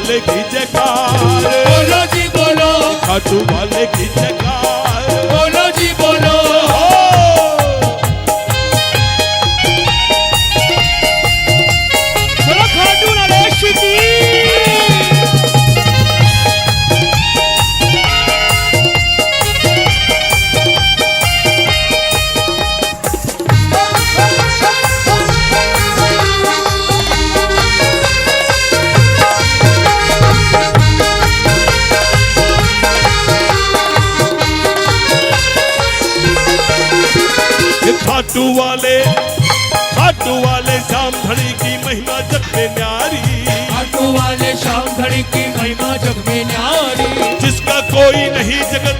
वाले की जयकार, बोलो जी बोलो, खाटू वाले की जयकार, बोलो जी बोलो। बोलो खाटू नरेश की। खाटू वाले शाम घड़ी की महिमा जग में न्यारी, खाटू वाले शाम घड़ी की महिमा जग में न्यारी, जिसका कोई नहीं जगत